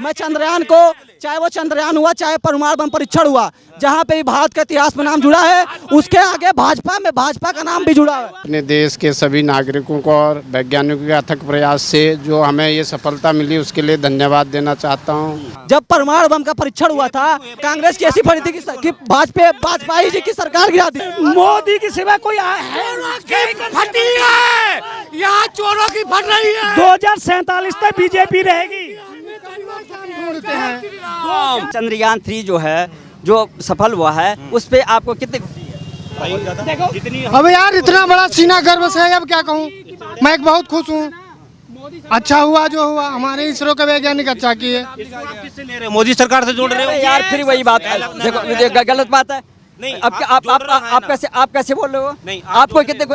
मैं चंद्रयान को, चाहे वो चंद्रयान हुआ चाहे परमाणु बम परीक्षण हुआ, जहाँ पे भी भारत के इतिहास में नाम जुड़ा है, उसके आगे भाजपा का नाम भी जुड़ा है। अपने देश के सभी नागरिकों को और वैज्ञानिकों के अथक प्रयास से जो हमें ये सफलता मिली उसके लिए धन्यवाद देना चाहता हूँ। जब परमाणु बम का परीक्षण हुआ था, कांग्रेस की ऐसी फटी थी कि वाजपेयी जी की सरकार गिरा दी। मोदी की सिवा कोई फटी है, यहाँ चोरों की फट रही है। 2047 तक बीजेपी रहेगी। चंद्रयान 3 जो है, जो सफल हुआ है, उस पे आपको कितनी? अब यार इतना बड़ा सीना गर्व से है, अब क्या कहूँ। मैं बहुत खुश हूँ। अच्छा हुआ जो हुआ, हमारे इसरो के वैज्ञानिक अच्छा किए। किससे ले रहे हो? मोदी सरकार से जोड़ रहे हो यार फिर वही बात है, देखो गलत बात है। नहीं, आप कैसे बोल रहे हो? नहीं, आपको कितने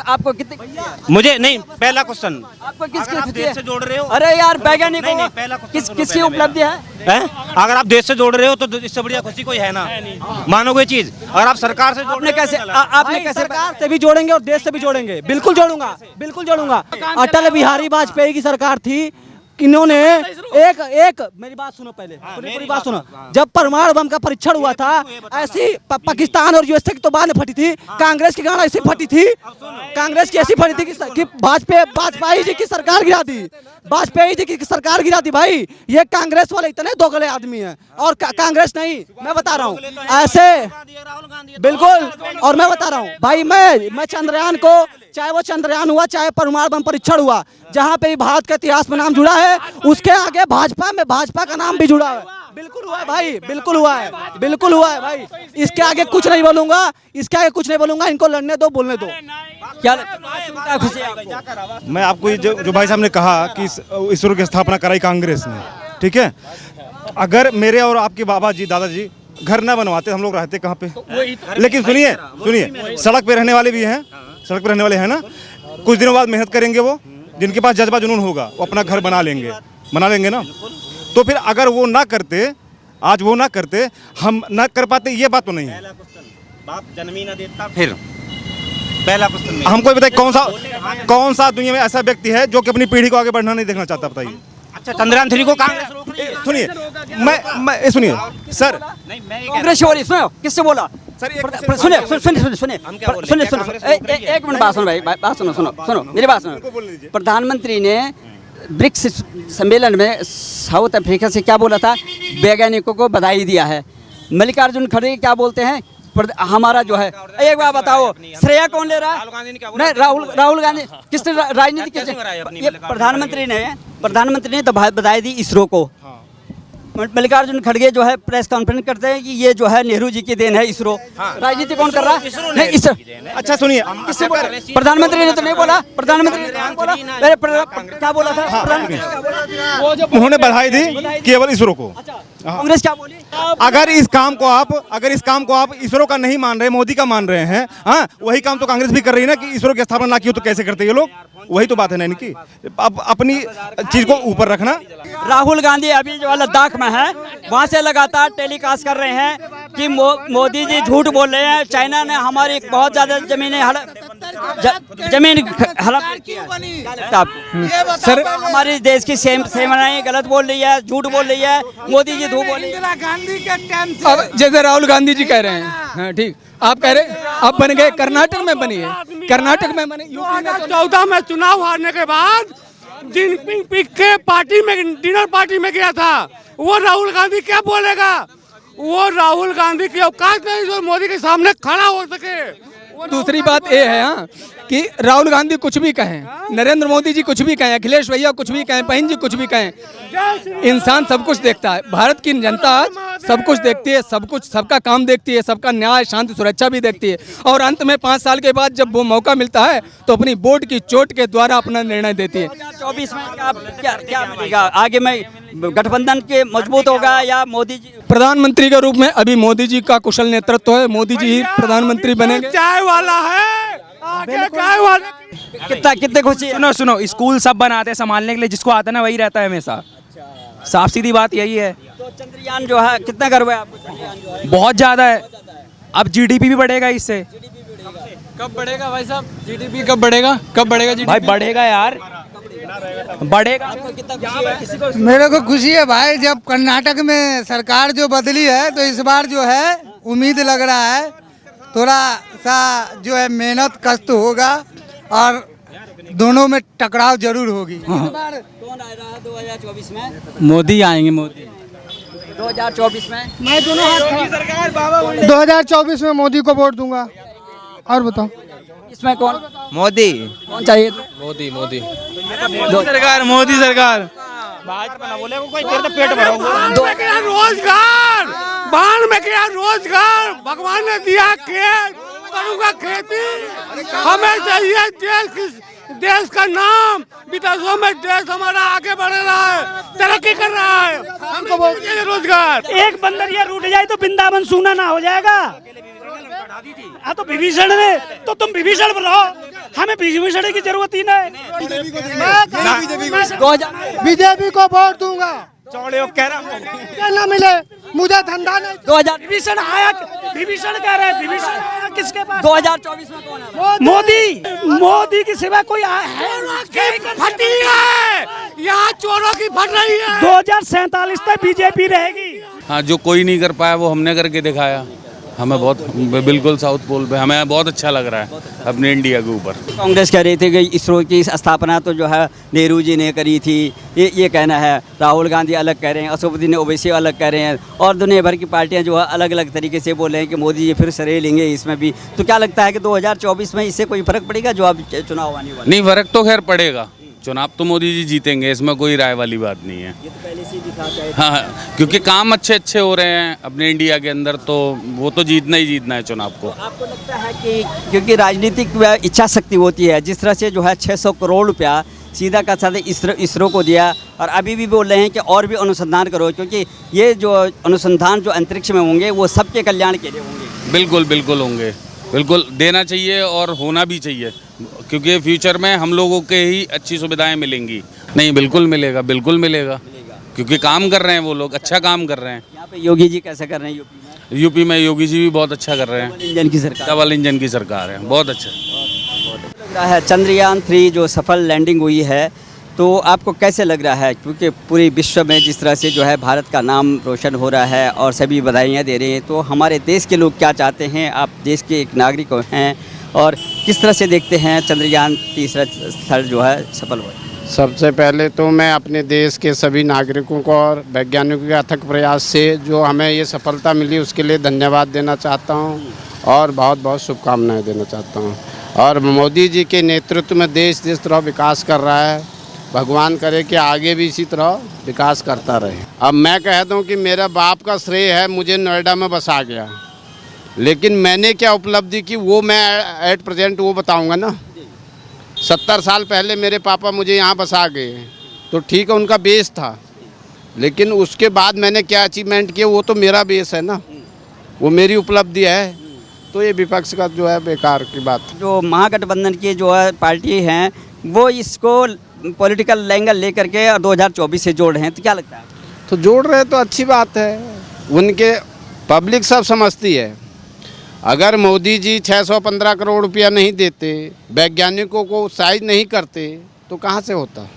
मुझे नहीं, पहला क्वेश्चन आपको आप देश से जोड़ रहे हो। अरे यार वैज्ञानिक नहीं, पहला क्वेश्चन किसकी उपलब्धि है? अगर आप देश से जोड़ रहे हो तो इससे बढ़िया खुशी कोई है ना। मानोगे चीज, अगर आप सरकार से आपने कैसे सरकार से भी जोड़ेंगे और देश से भी जोड़ेंगे। बिल्कुल जोड़ूंगा। अटल बिहारी वाजपेयी की सरकार थी, इन्होंने एक मेरी बात सुनो, पहले पूरी बात सुनो। जब परमाणु बम का परीक्षण हुआ था, ऐसी पाकिस्तान और यूएसए की तो बाद में फटी थी, कांग्रेस की गाना ऐसी फटी थी, कि वाजपेयी जी की सरकार गिरा दी। वाजपेयी जी की सरकार गिरा दी। भाई ये कांग्रेस वाले इतने दोगले आदमी हैं, और कांग्रेस नहीं, मैं बता रहा हूँ ऐसे बिल्कुल। और मैं बता रहा हूँ भाई, मैं चंद्रयान को, चाहे वो चंद्रयान हुआ चाहे परमाणु बम परीक्षण हुआ, जहाँ पे भी भारत के इतिहास में नाम जुड़ा है, उसके आगे भाजपा का नाम भी जुड़ा है। बिल्कुल हुआ है भाई, बिल्कुल हुआ है भाई। इसके आगे कुछ नहीं बोलूंगा, इनको लड़ने दो, बोलने दो। क्या खुशी है आपको? मैं आपको जो भाई साहब ने कहा कि इसरो की स्थापना कराई कांग्रेस ने, ठीक है। अगर मेरे और आपके बाबा जी, दादाजी घर ना बनवाते, हम लोग रहते कहाँ पे? लेकिन सुनिए, सड़क पे रहने वाले भी हैं, सड़क पे रहने वाले हैं ना। कुछ दिनों बाद मेहनत करेंगे, वो जिनके पास जज्बा जुनून होगा वो अपना घर बना लेंगे ना। तो फिर अगर वो ना करते, आज वो ना करते, हम ना कर पाते, ये बात तो नहीं है। बाप जन्म ही ना देता। फिर पहला क्वेश्चन हमको बताइए, कौन सा दुनिया में ऐसा व्यक्ति है जो कि अपनी पीढ़ी को आगे बढ़ना नहीं देखना चाहता? बताइए। अच्छा, चंद्रयान 3 को कांग्रेस रोक रही है। सुनिए, मैं सुनिए सर, कांग्रेस हो रही, सुनो किससे बोला सर? सुनिए, एक मिनट बात सुनो भाई, बात सुनो, मेरी बात सुनो। प्रधानमंत्री ने ब्रिक्स सम्मेलन में साउथ अफ्रीका से क्या बोला था? वैज्ञानिकों को बधाई दिया है। मल्लिकार्जुन खड़गे क्या बोलते हैं? हमारा जो है, एक बार बताओ, श्रेया कौन ले रहा है? नहीं, राहुल गांधी। किसने राजनीति किसने? ये प्रधानमंत्री ने तो बधाई दी इसरो को। मल्लिकार्जुन खड़गे जो है प्रेस कॉन्फ्रेंस करते हैं कि ये जो है नेहरू जी की देन है इसरो। राजनीति कौन कर रहा है? नहीं, इसरो। अच्छा सुनिए, किससे बोला? प्रधानमंत्री ने तो नहीं बोला। प्रधानमंत्री ने बोला, क्या बोला था? उन्होंने बधाई दी केवल इसरो को। कांग्रेस क्या बोली? अगर इस काम को आप इसरो का नहीं मान रहे, मोदी का मान रहे हैं, हाँ, वही काम तो कांग्रेस भी कर रही है ना, कि इसरो की स्थापना ना की हो तो कैसे करते ये लोग? वही तो बात है ना इनकी। अब अपनी चीज को ऊपर रखना। राहुल गांधी अभी जो लद्दाख में है, वहाँ से लगातार टेलीकास्ट कर रहे हैं कि मोदी जी झूठ बोल रहे हैं। चाइना ने हमारी बहुत ज्यादा जमीन सर, हमारे देश की सेनाएं गलत बोल रही है, झूठ बोल रही है, मोदी जी झूठ बोल रही है। गांधी के टाइम से अब जैसे राहुल गांधी जी कह रहे हैं, हाँ ठीक, आप कह रहे अब बन गए, कर्नाटक में बनी है, कर्नाटक में बने। 2014 में चुनाव हारने के बाद जिनपिंग के पार्टी में, डिनर पार्टी में गया था, वो राहुल गांधी क्या बोलेगा? वो राहुल गांधी की औकात नहीं जो मोदी के सामने खड़ा हो सके। दूसरी बात ये है हाँ, कि राहुल गांधी कुछ भी कहें, नरेंद्र मोदी जी कुछ भी कहें, अखिलेश भैया कुछ भी कहें, बहन जी कुछ भी कहें, इंसान सब कुछ देखता है। भारत की जनता आज सब कुछ देखती है, सब कुछ, सबका काम देखती है, सबका न्याय, शांति, सुरक्षा भी देखती है। और अंत में 5 साल के बाद जब वो मौका मिलता है तो अपनी वोट की चोट के द्वारा अपना निर्णय देती है। 2024 में क्या मिलेगा? आगे में गठबंधन के मजबूत होगा या मोदी जी प्रधानमंत्री के रूप में? अभी मोदी जी का कुशल नेतृत्व है, मोदी जी ही प्रधानमंत्री बनेंगे। चाय वाला है, आगे चाय वाला। कितने खुशी? सुनो, स्कूल सब बनाते हैं संभालने के लिए, जिसको आता है ना वही रहता है हमेशा। साफ सीधी बात यही है। तो चंद्रयान जो है, कितना गर्व है आपको? चंद्रयान जो है बहुत ज्यादा है। अब जीडीपी भी बढ़ेगा इससे। कब बढ़ेगा भाई साहब जीडीपी? कब बढ़ेगा? जीडीपी भाई बढ़ेगा यार, बढ़ेगा। किसी को मेरे को खुशी है भाई, जब कर्नाटक में सरकार जो बदली है तो इस बार जो है उम्मीद लग रहा है थोड़ा सा जो है मेहनत कष्ट होगा और दोनों में टकराव जरूर होगी। कौन आ रहा है 2024 में? मोदी आएंगे, मोदी 2024 में 2024 में मोदी को वोट दूंगा। और बताओ इसमें कौन मोदी कौन चाहिए? मोदी मोदी सरकार, मोदी सरकार। रोजगार बाढ़ में क्या रोजगार, भगवान ने दिया खेत, करूँगा खेती। हमें चाहिए देश का नाम, विदेशों में देश हमारा आगे बढ़ रहा है, तरक्की कर रहा है, हमको चाहिए रोजगार। एक बंदरिया रूठ जाए तो वृंदावन सूना ना हो जाएगा। हाँ तो विभीषण ने, तो तुम विभीषण रहो, हमें विभीषण की जरूरत ही नहीं। बीजेपी को वोट दूंगा। चौड़े कह रहा ना मिले मुझे धंधा नहीं। 2000 विभीषण आया, विभीषण कह रहे हैं, विभीषण आया किसके पास? 2024 में कौन आ रहा है? मोदी। मोदी की सिवा कोई आया है? फटी है, यहाँ चोरों की फट रही है। 2047 तक बीजेपी रहेगी। हाँ, जो कोई नहीं कर पाया वो हमने करके दिखाया। हमें बहुत बिल्कुल साउथ पोल पे हमें बहुत अच्छा लग रहा है अपने इंडिया के ऊपर। कांग्रेस कह रही थी कि इसरो की स्थापना तो जो है नेहरू जी ने करी थी, ये कहना है। राहुल गांधी अलग कह रहे हैं, असदुद्दीन ओवैसी अलग कह रहे हैं, और दुनिया भर की पार्टियां जो है अलग अलग तरीके से बोल रहे हैं कि मोदी जी फिर सरे लेंगे इसमें भी। तो क्या लगता है कि 2024 में इससे कोई फर्क पड़ेगा जो अब चुनाव आने वाला? नहीं, फर्क तो खैर पड़ेगा, चुनाव तो मोदी जी जीतेंगे, इसमें कोई राय वाली बात नहीं है। ये तो पहले से भी था। हाँ, क्योंकि काम अच्छे अच्छे हो रहे हैं अपने इंडिया के अंदर, तो वो तो जीतना ही जीतना है चुनाव को। आपको लगता है कि क्योंकि राजनीतिक इच्छा शक्ति होती है, जिस तरह से जो है 600 करोड़ रुपया सीधा का साधा इसरो को दिया, और अभी भी बोल रहे हैं कि और भी अनुसंधान करो, क्योंकि ये जो अनुसंधान जो अंतरिक्ष में होंगे वो सबके कल्याण के लिए होंगे। बिल्कुल बिल्कुल होंगे, बिल्कुल देना चाहिए और होना भी चाहिए, क्योंकि फ्यूचर में हम लोगों के ही अच्छी सुविधाएं मिलेंगी। नहीं, बिल्कुल मिलेगा, बिल्कुल मिलेगा, क्योंकि काम कर रहे हैं वो लोग, अच्छा काम कर रहे हैं। यहाँ पे योगी जी कैसे कर रहे हैं? यूपी में योगी जी भी बहुत अच्छा कर रहे हैं। इंजन की सरकार, डबल इंजन की सरकार है, बहुत अच्छा लग रहा है। चंद्रयान 3 जो सफल लैंडिंग हुई है, तो आपको कैसे लग रहा है? क्योंकि पूरे विश्व में जिस तरह से जो है भारत का नाम रोशन हो रहा है और सभी बधाइयाँ दे रहे हैं, तो हमारे देश के लोग क्या चाहते हैं? आप देश के एक नागरिक हैं और किस तरह से देखते हैं चंद्रयान 3 स्थल जो है सफल हुआ? सबसे पहले तो मैं अपने देश के सभी नागरिकों को और वैज्ञानिकों के अथक प्रयास से जो हमें ये सफलता मिली उसके लिए धन्यवाद देना चाहता हूँ और बहुत बहुत शुभकामनाएं देना चाहता हूँ। और मोदी जी के नेतृत्व में देश जिस तरह विकास कर रहा है, भगवान करे कि आगे भी इसी तरह विकास करता रहे। अब मैं कहता हूँ कि मेरा बाप का श्रेय है, मुझे नोएडा में बसा गया, लेकिन मैंने क्या उपलब्धि की वो मैं एट प्रेजेंट वो बताऊँगा ना। 70 साल पहले मेरे पापा मुझे यहाँ बसा गए, तो ठीक है उनका बेस था, लेकिन उसके बाद मैंने क्या अचीवमेंट किया वो तो मेरा बेस है ना, वो मेरी उपलब्धि है। तो ये विपक्ष का जो है बेकार की बात। जो महागठबंधन की जो है पार्टी हैं वो इसको पॉलिटिकल एंगल लेकर के 2024 से जोड़ रहे हैं, तो क्या लगता है? तो जोड़ रहे तो अच्छी बात है, उनके पब्लिक सब समझती है। अगर मोदी जी 615 करोड़ रुपया नहीं देते, वैज्ञानिकों को उत्साहित नहीं करते, तो कहाँ से होता?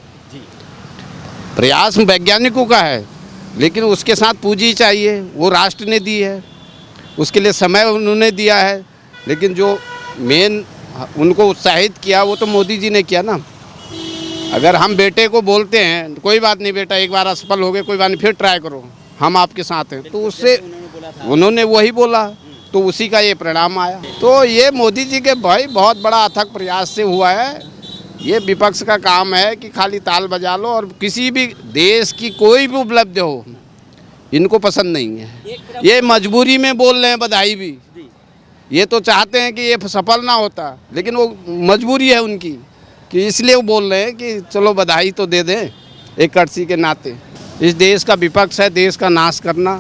प्रयास वैज्ञानिकों का है, लेकिन उसके साथ पूंजी चाहिए, वो राष्ट्र ने दी है, उसके लिए समय उन्होंने दिया है, लेकिन जो मेन उनको उत्साहित किया वो तो मोदी जी ने किया ना। अगर हम बेटे को बोलते हैं कोई बात नहीं बेटा, एक बार असफल हो गए, कोई बात नहीं, फिर ट्राई करो, हम आपके साथ हैं, तो उससे उन्होंने वही बोला, तो उसी का ये परिणाम आया। तो ये मोदी जी के भाई बहुत बड़ा अथक प्रयास से हुआ है। ये विपक्ष का काम है कि खाली ताल बजा लो, और किसी भी देश की कोई भी उपलब्धि हो इनको पसंद नहीं है। ये मजबूरी में बोल रहे हैं बधाई भी, ये तो चाहते हैं कि ये सफल ना होता, लेकिन वो मजबूरी है उनकी कि इसलिए वो बोल रहे हैं कि चलो बधाई तो दे दें एक कर्सी के नाते। इस देश का विपक्ष है देश का नाश करना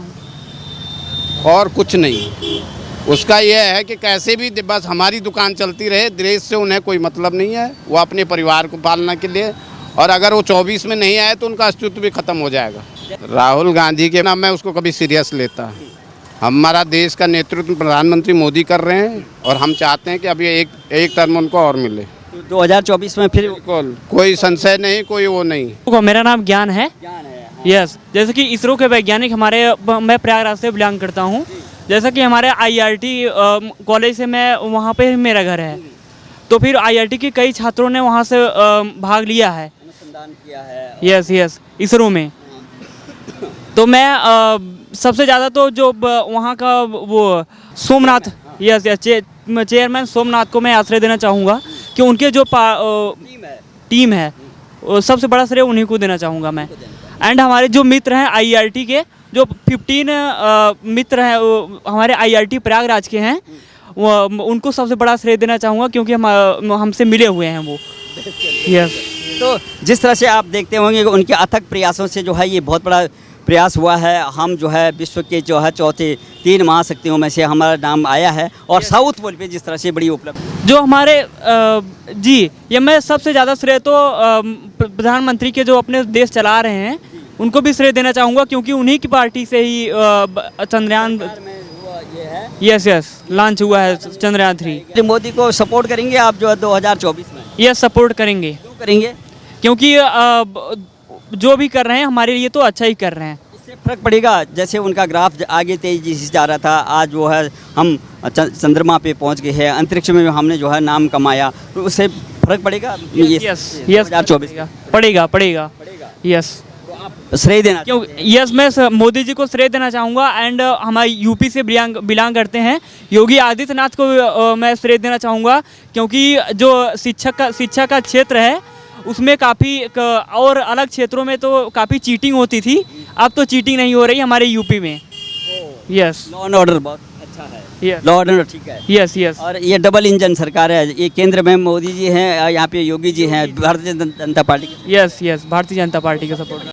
और कुछ नहीं। उसका यह है कि कैसे भी बस हमारी दुकान चलती रहे, देश से उन्हें कोई मतलब नहीं है, वो अपने परिवार को पालना के लिए, और अगर वो 24 में नहीं आए तो उनका अस्तित्व भी खत्म हो जाएगा। राहुल गांधी के नाम मैं उसको कभी सीरियस लेता। हमारा देश का नेतृत्व प्रधानमंत्री मोदी कर रहे हैं और हम चाहते हैं कि अब ये एक टर्म उनको और मिले। तो 2024 में फिर बिल्कुल कोई संशय नहीं, कोई वो नहीं। मेरा नाम ज्ञान है। यस, जैसे कि इसरो के वैज्ञानिक हमारे, मैं प्रयागराज से बिलोंग करता हूँ। जैसा कि हमारे IRT कॉलेज से मैं वहाँ पे मेरा घर है, तो फिर IRT के कई छात्रों ने वहाँ से भाग लिया है, अनुसंधान किया है। यस इसरो में। तो मैं सबसे ज़्यादा तो जो वहाँ का वो सोमनाथ, यस चेयरमैन सोमनाथ को मैं आश्रय देना चाहूँगा कि उनके जो टीम है वो सबसे बड़ा श्रेय उन्हीं को देना चाहूँगा मैं। एंड हमारे जो मित्र हैं IRT के, जो 15 मित्र हैं हमारे IRT प्रयागराज के हैं, वो उनको सबसे बड़ा श्रेय देना चाहूँगा क्योंकि हमसे मिले हुए हैं वो। यस, तो जिस तरह से आप देखते होंगे कि उनके अथक प्रयासों से जो है ये बहुत बड़ा प्रयास हुआ है। हम जो है विश्व के जो है चौथे 3 महाशक्तियों में से हमारा नाम आया है, और साउथ पोल पे जिस तरह से बड़ी उपलब्धि जो हमारे जी, ये मैं सबसे ज़्यादा श्रेय तो प्रधानमंत्री के जो अपने देश चला रहे हैं उनको भी श्रेय देना चाहूँगा, क्योंकि उन्हीं की पार्टी से ही चंद्रयान यस लॉन्च हुआ है, चंद्रयान 3। मोदी को सपोर्ट करेंगे आप जो है 2024 में? यस, सपोर्ट करेंगे। क्यों करेंगे? क्योंकि जो भी कर रहे हैं हमारे लिए तो अच्छा ही कर रहे हैं। इससे फर्क पड़ेगा, जैसे उनका ग्राफ आगे तेजी से जा रहा था, आज वो है हम चंद्रमा पे पहुंच गए हैं, अंतरिक्ष में हमने जो है नाम कमाया, तो उससे फर्क पड़ेगा? यस 2024 का पड़ेगा। यस, श्रेय देना क्यों? यस, मैं मोदी जी को श्रेय देना चाहूँगा। एंड हमारे यूपी से बिलोंग करते हैं, योगी आदित्यनाथ को मैं श्रेय देना चाहूँगा, क्योंकि जो शिक्षा का क्षेत्र है उसमें काफ़ी, और अलग क्षेत्रों में तो काफ़ी चीटिंग होती थी, अब तो चीटिंग नहीं हो रही हमारे यूपी में। यस, लॉ एंड ऑर्डर बहुत अच्छा है। यस, लॉ एंड ऑर्डर ठीक है। यस। और ये डबल इंजन सरकार है, ये केंद्र में मोदी जी हैं, यहाँ पे योगी जी हैं, Bharatiya Janata party. Yes Bharatiya Janata party का सपोर्ट।